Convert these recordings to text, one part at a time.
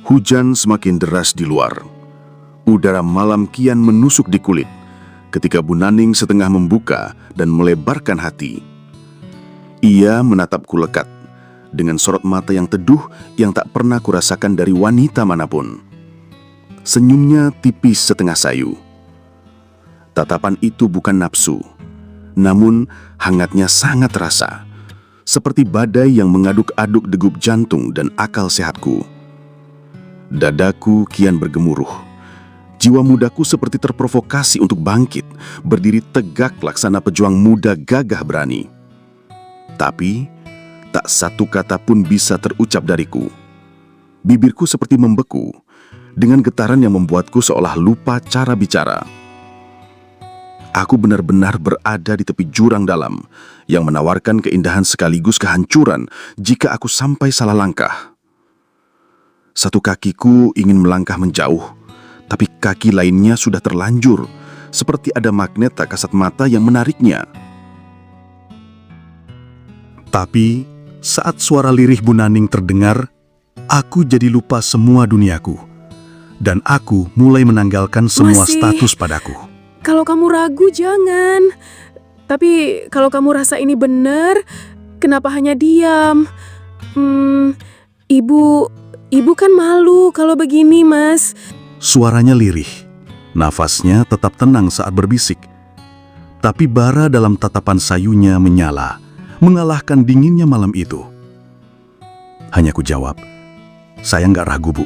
Hujan semakin deras di luar. Udara malam kian menusuk di kulit ketika Bu Naning setengah membuka dan melebarkan hati. Ia menatapku lekat dengan sorot mata yang teduh yang tak pernah kurasakan dari wanita manapun. Senyumnya tipis setengah sayu. Tatapan itu bukan nafsu, namun hangatnya sangat terasa, seperti badai yang mengaduk-aduk degup jantung dan akal sehatku. Dadaku kian bergemuruh. Jiwa mudaku seperti terprovokasi untuk bangkit, berdiri tegak laksana pejuang muda gagah berani. Tapi, tak satu kata pun bisa terucap dariku. Bibirku seperti membeku, dengan getaran yang membuatku seolah lupa cara bicara. Aku benar-benar berada di tepi jurang dalam, yang menawarkan keindahan sekaligus kehancuran jika aku sampai salah langkah. Satu kakiku ingin melangkah menjauh, tapi kaki lainnya sudah terlanjur, seperti ada magnet tak kasat mata yang menariknya. Tapi, saat suara lirih Bu Naning terdengar, aku jadi lupa semua duniaku. Dan aku mulai menanggalkan semua status padaku. Kalau kamu ragu, jangan. Tapi kalau kamu rasa ini benar, kenapa hanya diam? Ibu kan malu kalau begini, Mas. Suaranya lirih, nafasnya tetap tenang saat berbisik. Tapi bara dalam tatapan sayunya menyala, mengalahkan dinginnya malam itu. Hanya ku jawab, saya nggak ragu, Bu.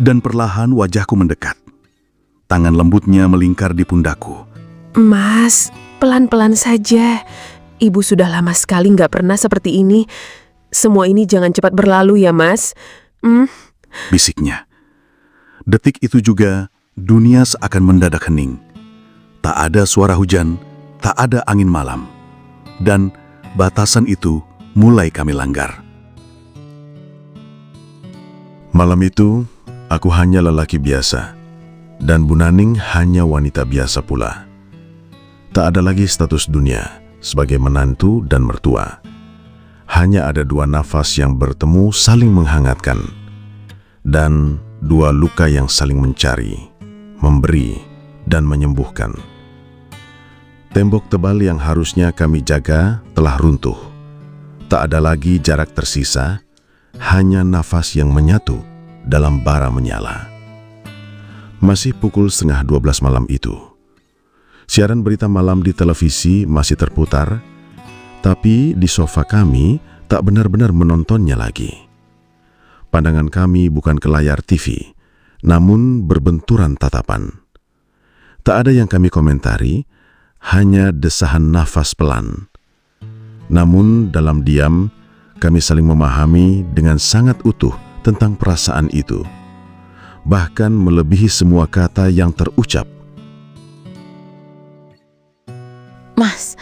Dan perlahan wajahku mendekat. Tangan lembutnya melingkar di pundakku. Mas, pelan-pelan saja. Ibu sudah lama sekali nggak pernah seperti ini. Semua ini jangan cepat berlalu ya, Mas. Bisiknya. Detik itu juga, dunia seakan mendadak hening. Tak ada suara hujan, tak ada angin malam. Dan batasan itu mulai kami langgar. Malam itu, aku hanya lelaki biasa. Dan Bu Naning hanya wanita biasa pula. Tak ada lagi status dunia sebagai menantu dan mertua. Hanya ada dua nafas yang bertemu saling menghangatkan. Dan dua luka yang saling mencari, memberi, dan menyembuhkan. Tembok tebal yang harusnya kami jaga telah runtuh. Tak ada lagi jarak tersisa, hanya nafas yang menyatu dalam bara menyala. Masih pukul 11:30 malam itu. Siaran berita malam di televisi masih terputar, tapi di sofa kami tak benar-benar menontonnya lagi. Pandangan kami bukan ke layar TV, namun berbenturan tatapan. Tak ada yang kami komentari, hanya desahan nafas pelan. Namun dalam diam, kami saling memahami dengan sangat utuh tentang perasaan itu. Bahkan melebihi semua kata yang terucap. Mas,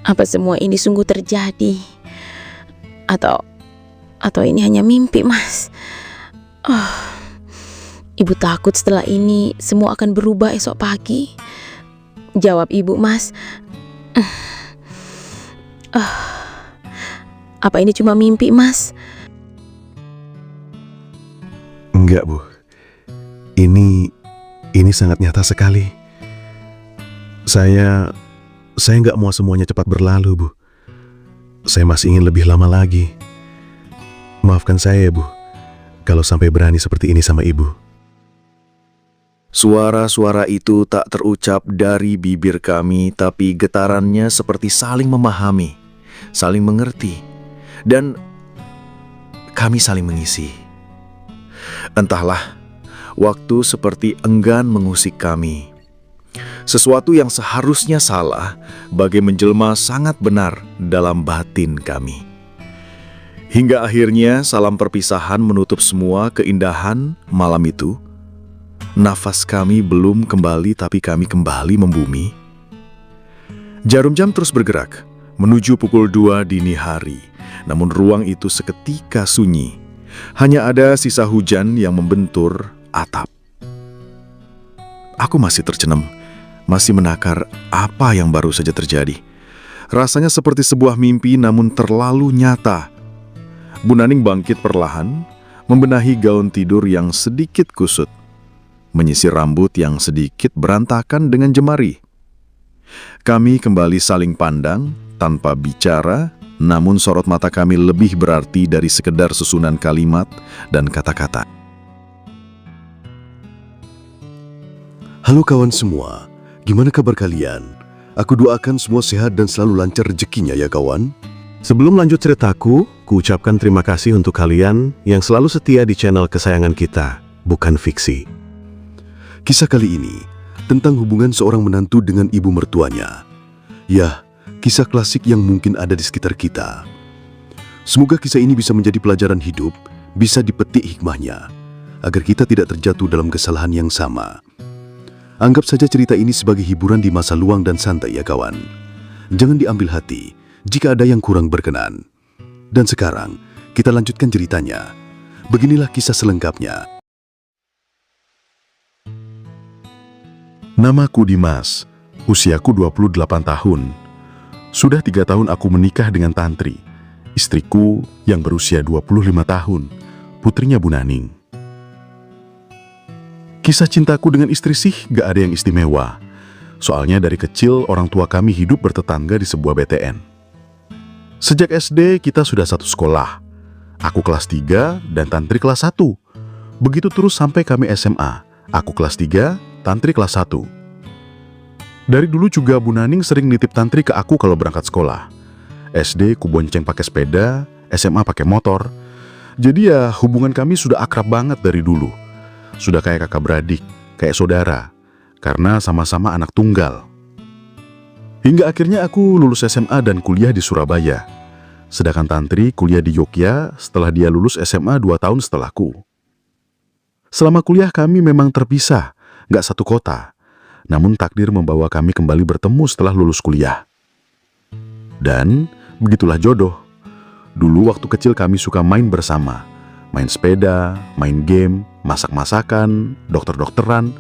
apa semua ini sungguh terjadi? Atau ini hanya mimpi, Mas? Ibu takut setelah ini semua akan berubah esok pagi. Jawab Ibu, Mas. Apa ini cuma mimpi, Mas? Enggak, Bu. Ini sangat nyata sekali. Saya nggak mau semuanya cepat berlalu, Bu. Saya masih ingin lebih lama lagi. Maafkan saya ya, Bu, kalau sampai berani seperti ini sama Ibu. Suara-suara itu tak terucap dari bibir kami, tapi getarannya seperti saling memahami, saling mengerti, dan kami saling mengisi. Entahlah, waktu seperti enggan mengusik kami. Sesuatu yang seharusnya salah, bagai menjelma sangat benar dalam batin kami. Hingga akhirnya salam perpisahan menutup semua keindahan malam itu. Nafas kami belum kembali, tapi kami kembali membumi. Jarum jam terus bergerak, menuju pukul 2 dini hari. Namun ruang itu seketika sunyi. Hanya ada sisa hujan yang membentur atap. Aku masih tercenam, masih menakar apa yang baru saja terjadi. Rasanya seperti sebuah mimpi namun terlalu nyata. Bu Naning bangkit perlahan, membenahi gaun tidur yang sedikit kusut, menyisir rambut yang sedikit berantakan dengan jemari. Kami kembali saling pandang, tanpa bicara, namun sorot mata kami lebih berarti dari sekedar susunan kalimat dan kata-kata. Halo kawan semua, gimana kabar kalian? Aku doakan semua sehat dan selalu lancar rezekinya ya kawan. Sebelum lanjut ceritaku, kuucapkan terima kasih untuk kalian yang selalu setia di channel kesayangan kita, Bukan Fiksi. Kisah kali ini tentang hubungan seorang menantu dengan ibu mertuanya. Ya, kisah klasik yang mungkin ada di sekitar kita. Semoga kisah ini bisa menjadi pelajaran hidup, bisa dipetik hikmahnya, agar kita tidak terjatuh dalam kesalahan yang sama. Anggap saja cerita ini sebagai hiburan di masa luang dan santai ya kawan. Jangan diambil hati jika ada yang kurang berkenan. Dan sekarang, kita lanjutkan ceritanya. Beginilah kisah selengkapnya. Namaku Dimas, usiaku 28 tahun. Sudah 3 tahun aku menikah dengan Tantri, istriku yang berusia 25 tahun, putrinya Bu Naning. Kisah cintaku dengan istri sih gak ada yang istimewa. Soalnya dari kecil orang tua kami hidup bertetangga di sebuah BTN. Sejak SD kita sudah satu sekolah. Aku kelas 3 dan Tantri kelas 1. Begitu terus sampai kami SMA. Aku kelas 3, Tantri kelas 1. Dari dulu juga Bu Naning sering nitip Tantri ke aku kalau berangkat sekolah. SD ku bonceng pakai sepeda, SMA pakai motor. Jadi ya hubungan kami sudah akrab banget dari dulu. Sudah kayak kakak beradik, kayak saudara. Karena sama-sama anak tunggal. Hingga akhirnya aku lulus SMA dan kuliah di Surabaya. Sedangkan Tantri kuliah di Yogyakarta setelah dia lulus SMA 2 tahun setelahku. Selama kuliah kami memang terpisah, gak satu kota. Namun takdir membawa kami kembali bertemu setelah lulus kuliah. Dan begitulah jodoh. Dulu waktu kecil kami suka main bersama. Main sepeda, main game, masak-masakan, dokter-dokteran.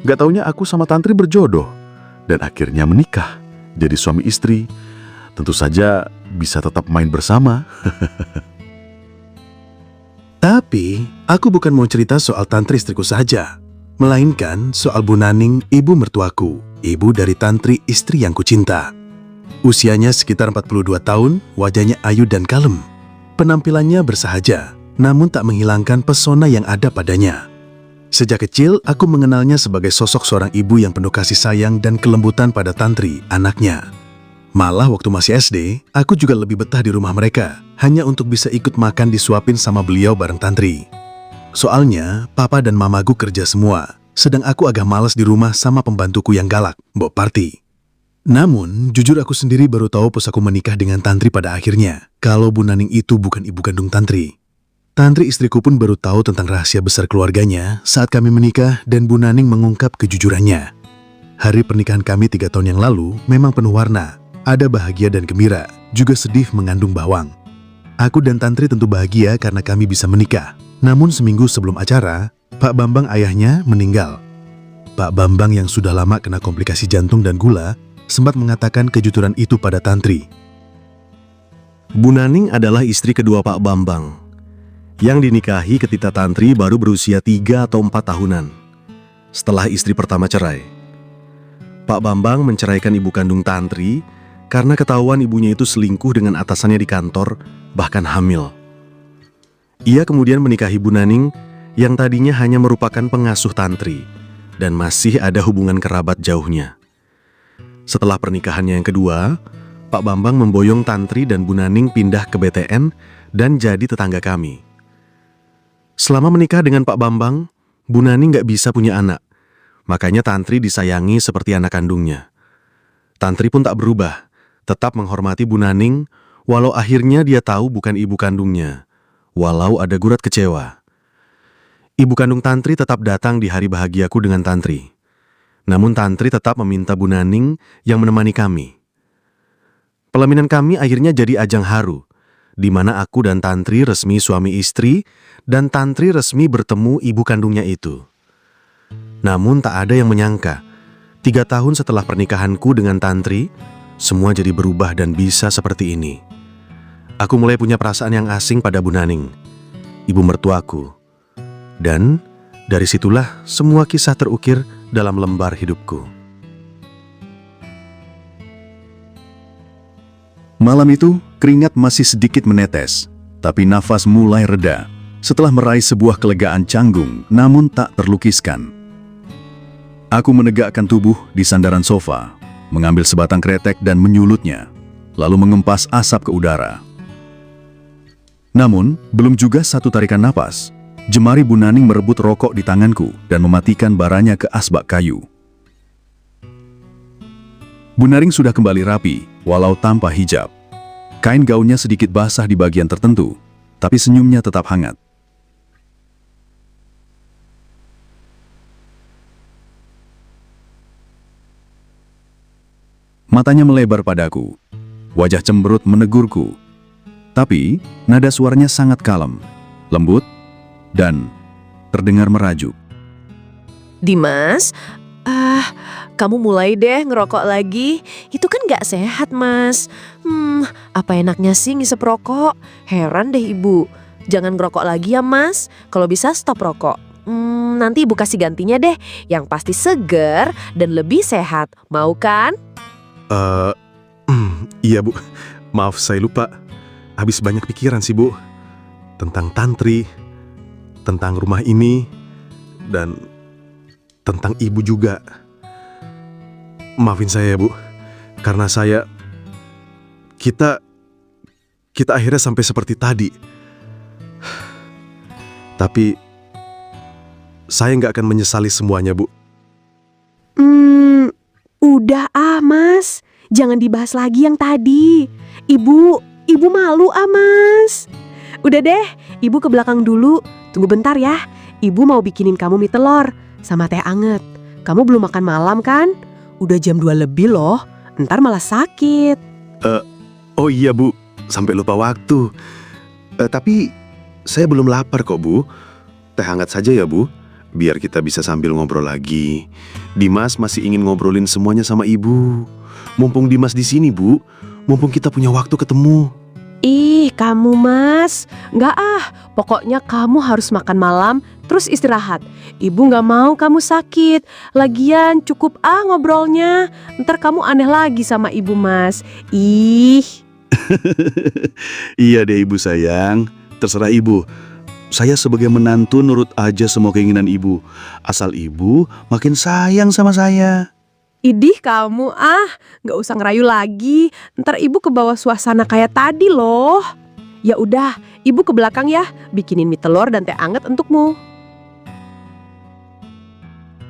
Gak taunya aku sama Tantri berjodoh. Dan akhirnya menikah, jadi suami istri. Tentu saja bisa tetap main bersama. Tapi, aku bukan mau cerita soal Tantri istriku saja, melainkan soal Bu Naning, ibu mertuaku, ibu dari Tantri istri yang kucinta. Usianya sekitar 42 tahun, wajahnya ayu dan kalem. Penampilannya bersahaja, namun tak menghilangkan pesona yang ada padanya. Sejak kecil, aku mengenalnya sebagai sosok seorang ibu yang penuh kasih sayang dan kelembutan pada Tantri, anaknya. Malah waktu masih SD, aku juga lebih betah di rumah mereka, hanya untuk bisa ikut makan disuapin sama beliau bareng Tantri. Soalnya, papa dan mamaku kerja semua, sedang aku agak malas di rumah sama pembantuku yang galak, Mbok Parti. Namun, jujur aku sendiri baru tahu pas aku menikah dengan Tantri pada akhirnya, kalau Bu Naning itu bukan ibu kandung Tantri. Tantri istriku pun baru tahu tentang rahasia besar keluarganya saat kami menikah dan Bu Naning mengungkap kejujurannya. Hari pernikahan kami 3 tahun yang lalu memang penuh warna. Ada bahagia dan gembira, juga sedih mengandung bawang. Aku dan Tantri tentu bahagia karena kami bisa menikah. Namun seminggu sebelum acara, Pak Bambang ayahnya meninggal. Pak Bambang yang sudah lama kena komplikasi jantung dan gula, sempat mengatakan kejujuran itu pada Tantri. Bu Naning adalah istri kedua Pak Bambang, yang dinikahi ketika Tantri baru berusia 3 atau 4 tahunan, setelah istri pertama cerai. Pak Bambang menceraikan ibu kandung Tantri karena ketahuan ibunya itu selingkuh dengan atasannya di kantor, bahkan hamil. Ia kemudian menikahi Bu Naning yang tadinya hanya merupakan pengasuh Tantri dan masih ada hubungan kerabat jauhnya. Setelah pernikahannya yang kedua, Pak Bambang memboyong Tantri dan Bu Naning pindah ke BTN dan jadi tetangga kami. Selama menikah dengan Pak Bambang, Bu Naning gak bisa punya anak. Makanya Tantri disayangi seperti anak kandungnya. Tantri pun tak berubah, tetap menghormati Bu Naning, walau akhirnya dia tahu bukan ibu kandungnya, walau ada gurat kecewa. Ibu kandung Tantri tetap datang di hari bahagiaku dengan Tantri. Namun Tantri tetap meminta Bu Naning yang menemani kami. Pelaminan kami akhirnya jadi ajang haru, di mana aku dan Tantri resmi suami istri, dan Tantri resmi bertemu ibu kandungnya itu. Namun tak ada yang menyangka, 3 tahun setelah pernikahanku dengan Tantri, semua jadi berubah dan bisa seperti ini. aku mulai punya perasaan yang asing pada Bu Naning, ibu mertuaku. Dan dari situlah semua kisah terukir dalam lembar hidupku. Malam itu, keringat masih sedikit menetes, tapi nafas mulai reda setelah meraih sebuah kelegaan canggung namun tak terlukiskan. Aku menegakkan tubuh di sandaran sofa, mengambil sebatang kretek dan menyulutnya, lalu mengempas asap ke udara. Namun, belum juga satu tarikan napas, jemari Bu Naning merebut rokok di tanganku dan mematikan baranya ke asbak kayu. Bu Naning sudah kembali rapi, walau tanpa hijab. Kain gaunnya sedikit basah di bagian tertentu, tapi senyumnya tetap hangat. Matanya melebar padaku, wajah cemberut menegurku. Tapi, nada suaranya sangat kalem, lembut, dan terdengar merajuk. Dimas, kamu mulai deh ngerokok lagi. Itu kan gak sehat, Mas. Apa enaknya sih ngisep rokok? Heran deh Ibu. Jangan ngerokok lagi ya, Mas. Kalau bisa stop rokok. Nanti Ibu kasih gantinya deh. Yang pasti seger dan lebih sehat. Mau kan? Iya Bu, maaf saya lupa. Habis banyak pikiran sih Bu. Tentang tantri, tentang rumah ini, dan tentang Ibu juga. Maafin saya ya Bu, karena kita akhirnya sampai seperti tadi. Tapi saya nggak akan menyesali semuanya Bu. Udah Mas. Jangan dibahas lagi yang tadi. Ibu malu Mas. Udah deh, Ibu ke belakang dulu. Tunggu bentar ya. Ibu mau bikinin kamu mie telur sama teh anget. Kamu belum makan malam kan? Udah jam 2 lebih loh. Ntar malah sakit. Oh iya Bu, sampai lupa waktu. Tapi saya belum lapar kok Bu. Teh hangat saja ya Bu, biar kita bisa sambil ngobrol lagi. Dimas masih ingin ngobrolin semuanya sama Ibu. Mumpung Dimas di sini Bu, mumpung kita punya waktu ketemu. Ih, kamu Mas. Nggak pokoknya kamu harus makan malam terus istirahat. Ibu nggak mau kamu sakit. Lagian cukup ngobrolnya. Ntar kamu aneh lagi sama Ibu Mas. Ih. Iya deh Ibu sayang, terserah Ibu. Saya sebagai menantu nurut aja semua keinginan Ibu. Asal Ibu makin sayang sama saya. Idih kamu nggak usah ngerayu lagi. Ntar Ibu ke bawah suasana kayak tadi loh. Ya udah, Ibu ke belakang ya, bikinin mie telur dan teh anget untukmu.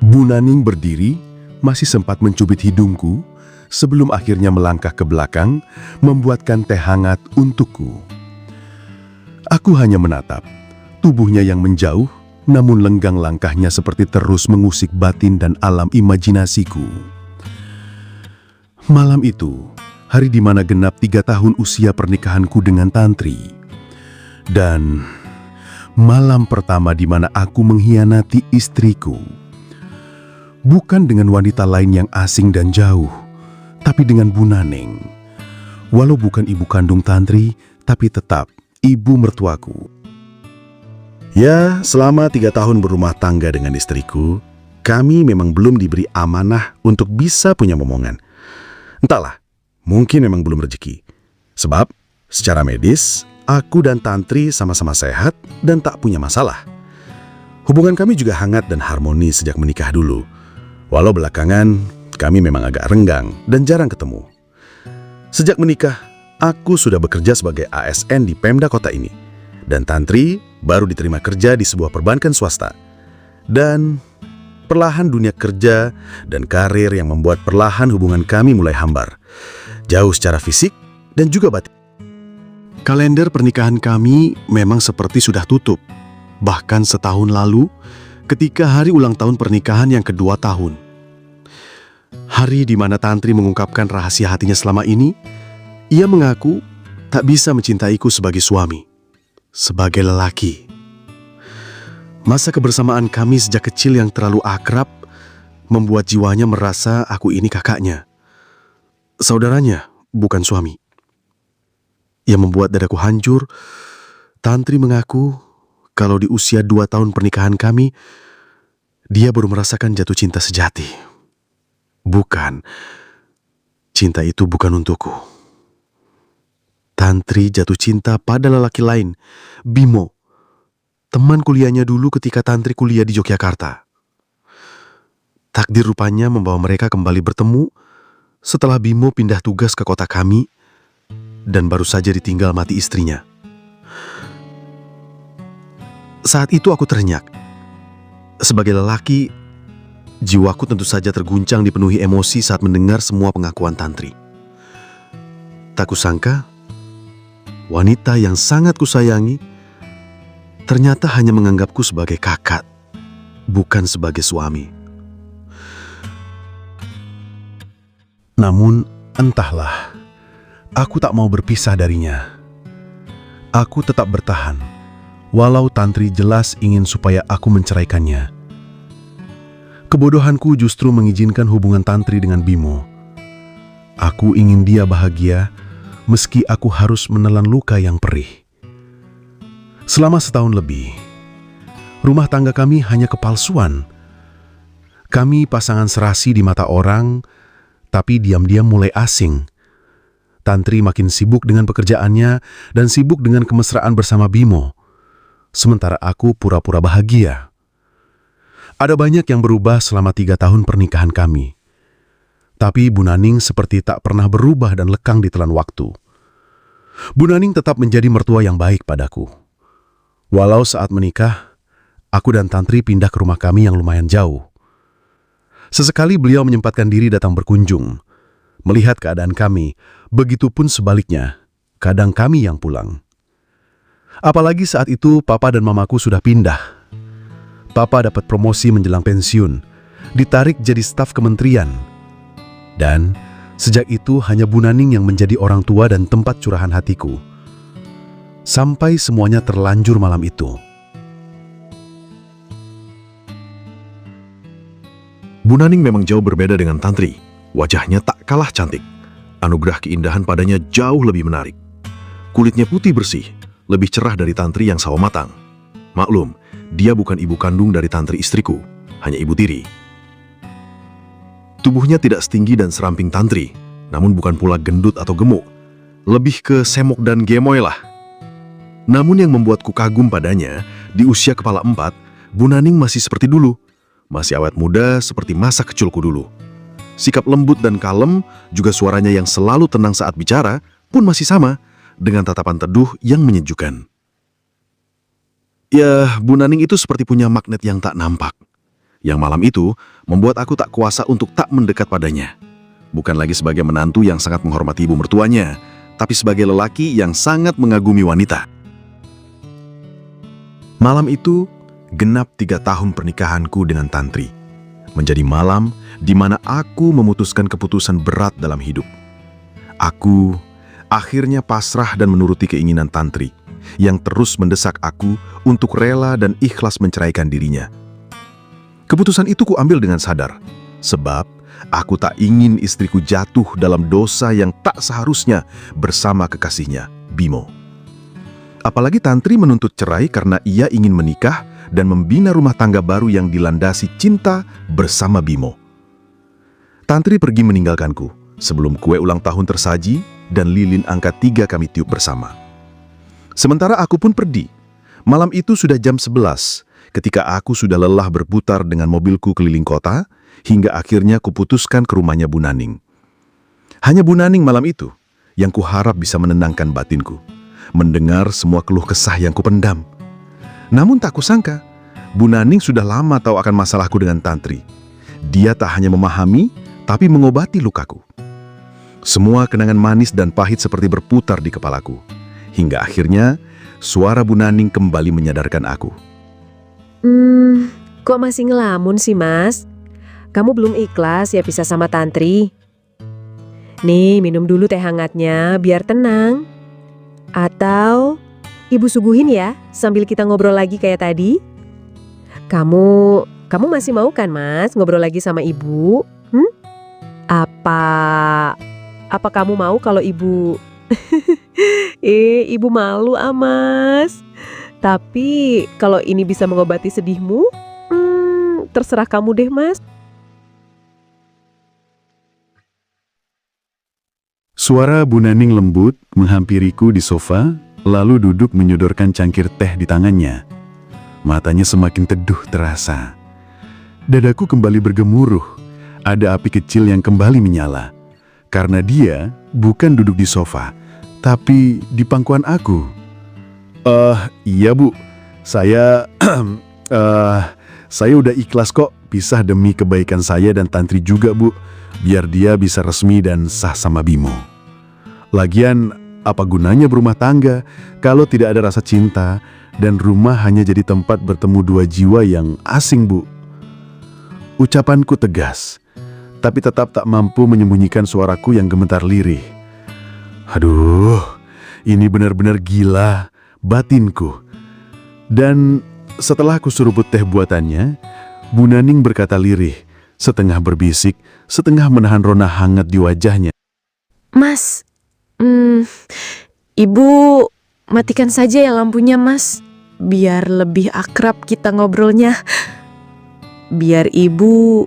Bu Naning berdiri, masih sempat mencubit hidungku, sebelum akhirnya melangkah ke belakang, membuatkan teh hangat untukku. Aku hanya menatap, tubuhnya yang menjauh, namun lenggang langkahnya seperti terus mengusik batin dan alam imajinasiku. Malam itu, hari di mana genap 3 tahun usia pernikahanku dengan Tantri. Dan malam pertama di mana aku mengkhianati istriku. Bukan dengan wanita lain yang asing dan jauh, tapi dengan Bu Naning. Walau bukan ibu kandung Tantri, tapi tetap ibu mertuaku. Ya, selama 3 tahun berumah tangga dengan istriku, kami memang belum diberi amanah untuk bisa punya momongan. Entahlah, mungkin memang belum rezeki. Sebab, secara medis, aku dan Tantri sama-sama sehat dan tak punya masalah. Hubungan kami juga hangat dan harmonis sejak menikah dulu. Walau belakangan, kami memang agak renggang dan jarang ketemu. Sejak menikah, aku sudah bekerja sebagai ASN di Pemda kota ini. Dan Tantri baru diterima kerja di sebuah perbankan swasta. Dan perlahan dunia kerja dan karir yang membuat perlahan hubungan kami mulai hambar. Jauh secara fisik dan juga batin. Kalender pernikahan kami memang seperti sudah tutup. Bahkan setahun lalu, ketika hari ulang tahun pernikahan yang kedua tahun. Hari di mana Tantri mengungkapkan rahasia hatinya selama ini, ia mengaku tak bisa mencintaiku sebagai suami, sebagai lelaki. Masa kebersamaan kami sejak kecil yang terlalu akrab membuat jiwanya merasa aku ini kakaknya, saudaranya, bukan suami. Yang membuat dadaku hancur, Tantri mengaku kalau di usia 2 tahun pernikahan kami, dia baru merasakan jatuh cinta sejati. Bukan, cinta itu bukan untukku. Tantri jatuh cinta pada lelaki lain, Bimo, teman kuliahnya dulu ketika Tantri kuliah di Yogyakarta. Takdir rupanya membawa mereka kembali bertemu setelah Bimo pindah tugas ke kota kami dan baru saja ditinggal mati istrinya. Saat itu aku terenyak. Sebagai lelaki, jiwaku tentu saja terguncang dipenuhi emosi saat mendengar semua pengakuan Tantri. Tak kusangka, wanita yang sangat kusayangi ternyata hanya menganggapku sebagai kakak, bukan sebagai suami. Namun, entahlah, aku tak mau berpisah darinya. Aku tetap bertahan, walau Tantri jelas ingin supaya aku menceraikannya. Kebodohanku justru mengizinkan hubungan Tantri dengan Bimo. Aku ingin dia bahagia, meski aku harus menelan luka yang perih. Selama setahun lebih, rumah tangga kami hanya kepalsuan. Kami pasangan serasi di mata orang, tapi diam-diam mulai asing. Tantri makin sibuk dengan pekerjaannya dan sibuk dengan kemesraan bersama Bimo. Sementara aku pura-pura bahagia. Ada banyak yang berubah selama 3 tahun pernikahan kami. Tapi Bu Naning seperti tak pernah berubah dan lekang ditelan waktu. Bu Naning tetap menjadi mertua yang baik padaku. Walau saat menikah, aku dan Tantri pindah ke rumah kami yang lumayan jauh. Sesekali beliau menyempatkan diri datang berkunjung, melihat keadaan kami, begitupun sebaliknya, kadang kami yang pulang. Apalagi saat itu papa dan mamaku sudah pindah. Papa dapat promosi menjelang pensiun, ditarik jadi staf kementerian. Dan sejak itu hanya Bu Naning yang menjadi orang tua dan tempat curahan hatiku. Sampai semuanya terlanjur malam itu. Bu Naning memang jauh berbeda dengan Tantri. Wajahnya tak kalah cantik. Anugerah keindahan padanya jauh lebih menarik. Kulitnya putih bersih, lebih cerah dari Tantri yang sawo matang. Maklum, dia bukan ibu kandung dari Tantri istriku, hanya ibu tiri. Tubuhnya tidak setinggi dan seramping Tantri, namun bukan pula gendut atau gemuk. Lebih ke semok dan gemoy lah. Namun yang membuatku kagum padanya, di usia kepala 4, Bu Naning masih seperti dulu. Masih awet muda seperti masa kecilku dulu. Sikap lembut dan kalem, juga suaranya yang selalu tenang saat bicara, pun masih sama, dengan tatapan teduh yang menyejukkan. Ya, Bu Naning itu seperti punya magnet yang tak nampak. Yang malam itu, membuat aku tak kuasa untuk tak mendekat padanya. Bukan lagi sebagai menantu yang sangat menghormati ibu mertuanya, tapi sebagai lelaki yang sangat mengagumi wanita. Malam itu, genap 3 tahun pernikahanku dengan Tantri. Menjadi malam di mana aku memutuskan keputusan berat dalam hidup. Aku akhirnya pasrah dan menuruti keinginan Tantri, yang terus mendesak aku untuk rela dan ikhlas menceraikan dirinya. Keputusan itu kuambil dengan sadar, sebab aku tak ingin istriku jatuh dalam dosa yang tak seharusnya bersama kekasihnya, Bimo. Apalagi Tantri menuntut cerai karena ia ingin menikah dan membina rumah tangga baru yang dilandasi cinta bersama Bimo. Tantri pergi meninggalkanku sebelum kue ulang tahun tersaji dan lilin angka 3 kami tiup bersama. Sementara aku pun pergi. Malam itu sudah jam 11 ketika aku sudah lelah berputar dengan mobilku keliling kota hingga akhirnya kuputuskan ke rumahnya Bu Naning. Hanya Bu Naning malam itu yang kuharap bisa menenangkan batinku, mendengar semua keluh kesah yang kupendam. Namun tak kusangka, Bu Naning sudah lama tahu akan masalahku dengan Tantri. Dia tak hanya memahami, tapi mengobati lukaku. Semua kenangan manis dan pahit seperti berputar di kepalaku. Hingga akhirnya, suara Bu Naning kembali menyadarkan aku. Kok masih ngelamun sih, Mas? Kamu belum ikhlas ya pisah sama Tantri? Nih, minum dulu teh hangatnya biar tenang. Atau Ibu suguhin ya, sambil kita ngobrol lagi kayak tadi. Kamu masih mau kan, Mas, ngobrol lagi sama Ibu? Apa kamu mau kalau Ibu Ibu malu Mas. Tapi kalau ini bisa mengobati sedihmu, terserah kamu deh Mas. Suara Bu Naning lembut menghampiriku di sofa, lalu duduk menyodorkan cangkir teh di tangannya. Matanya semakin teduh terasa. Dadaku kembali bergemuruh. Ada api kecil yang kembali menyala. Karena dia bukan duduk di sofa, tapi di pangkuan aku. Iya Bu, saya udah ikhlas kok pisah demi kebaikan saya dan Tantri juga Bu, biar dia bisa resmi dan sah sama Bimo. Lagian, apa gunanya berumah tangga kalau tidak ada rasa cinta dan rumah hanya jadi tempat bertemu dua jiwa yang asing Bu? Ucapanku tegas, tapi tetap tak mampu menyembunyikan suaraku yang gemetar lirih. Aduh, ini benar-benar gila batinku. Dan setelah aku seruput teh buatannya, Bu Naning berkata lirih, setengah berbisik, setengah menahan rona hangat di wajahnya. Mas, Ibu matikan saja ya lampunya Mas, biar lebih akrab kita ngobrolnya. Biar ibu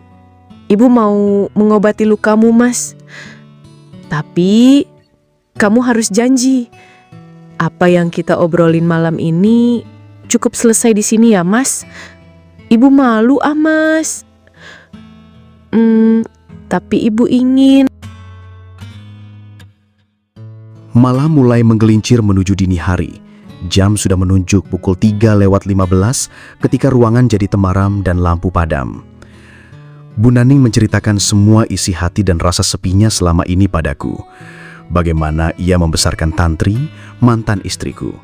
mau mengobati lukamu Mas. Tapi kamu harus janji, apa yang kita obrolin malam ini cukup selesai di sini ya Mas. Ibu malu Mas. Tapi ibu ingin. Malam mulai menggelincir menuju dini hari. Jam sudah menunjuk pukul 3:15 ketika ruangan jadi temaram dan lampu padam. Bu Naning menceritakan semua isi hati dan rasa sepinya selama ini padaku. Bagaimana ia membesarkan Tantri, mantan istriku.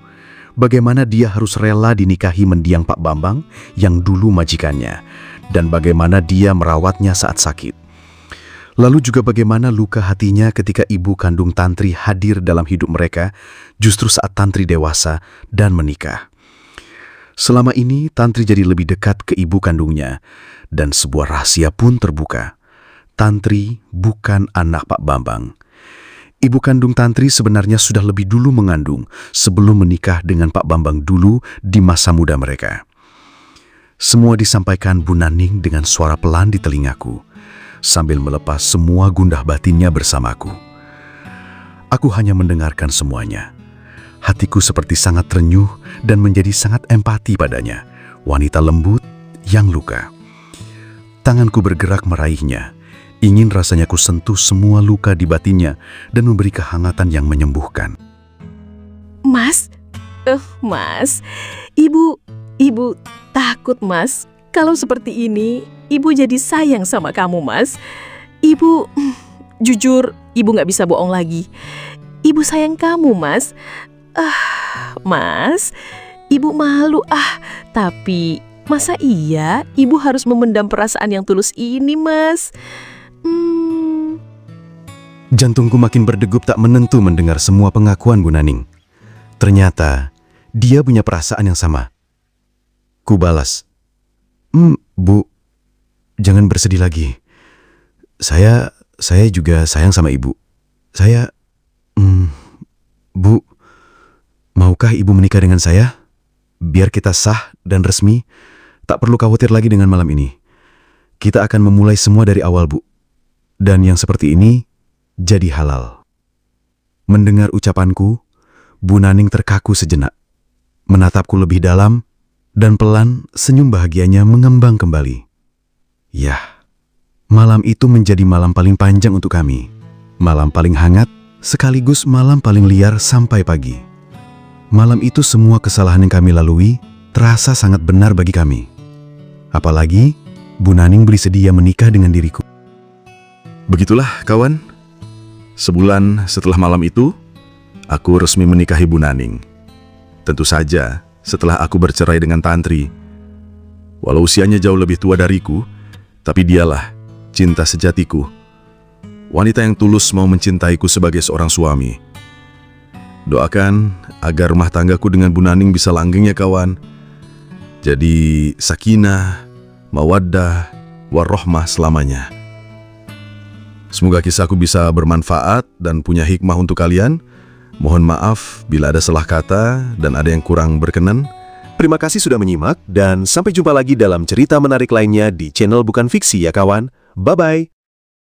Bagaimana dia harus rela dinikahi mendiang Pak Bambang yang dulu majikannya. Dan bagaimana dia merawatnya saat sakit. Lalu juga bagaimana luka hatinya ketika ibu kandung Tantri hadir dalam hidup mereka justru saat Tantri dewasa dan menikah. Selama ini Tantri jadi lebih dekat ke ibu kandungnya dan sebuah rahasia pun terbuka. Tantri bukan anak Pak Bambang. Ibu kandung Tantri sebenarnya sudah lebih dulu mengandung sebelum menikah dengan Pak Bambang dulu di masa muda mereka. Semua disampaikan Bu Naning dengan suara pelan di telingaku, sambil melepas semua gundah batinnya bersamaku. Aku hanya mendengarkan semuanya. Hatiku seperti sangat renyuh dan menjadi sangat empati padanya, wanita lembut yang luka. Tanganku bergerak meraihnya, ingin rasanya ku sentuh semua luka di batinnya dan memberi kehangatan yang menyembuhkan. Mas, Ibu takut Mas. Kalau seperti ini, Ibu jadi sayang sama kamu Mas. Ibu, jujur, Ibu gak bisa bohong lagi. Ibu sayang kamu Mas. Mas, Ibu malu tapi masa iya Ibu harus memendam perasaan yang tulus ini Mas? Jantungku makin berdegup tak menentu mendengar semua pengakuan Bu Naning. Ternyata dia punya perasaan yang sama. Ku balas, Bu, jangan bersedih lagi. Saya juga sayang sama Ibu. Bu, maukah Ibu menikah dengan saya? Biar kita sah dan resmi, tak perlu khawatir lagi dengan malam ini. Kita akan memulai semua dari awal, Bu. Dan yang seperti ini jadi halal. Mendengar ucapanku, Bu Naning terkaku sejenak, menatapku lebih dalam, dan pelan senyum bahagianya mengembang kembali. Yah, malam itu menjadi malam paling panjang untuk kami. Malam paling hangat, sekaligus malam paling liar sampai pagi. Malam itu semua kesalahan yang kami lalui terasa sangat benar bagi kami. Apalagi, Bu Naning bersedia menikah dengan diriku. Begitulah kawan, sebulan setelah malam itu, aku resmi menikahi Bu Naning. Tentu saja, setelah aku bercerai dengan Tantri. Walau usianya jauh lebih tua dariku, tapi dialah cinta sejatiku. Wanita yang tulus mau mencintaiku sebagai seorang suami. Doakan agar rumah tanggaku dengan Bu Naning bisa langgeng ya kawan. Jadi sakinah, mawaddah, warahmah selamanya. Semoga kisahku bisa bermanfaat dan punya hikmah untuk kalian. Mohon maaf bila ada salah kata dan ada yang kurang berkenan. Terima kasih sudah menyimak dan sampai jumpa lagi dalam cerita menarik lainnya di channel Bukan Fiksi ya kawan. Bye-bye.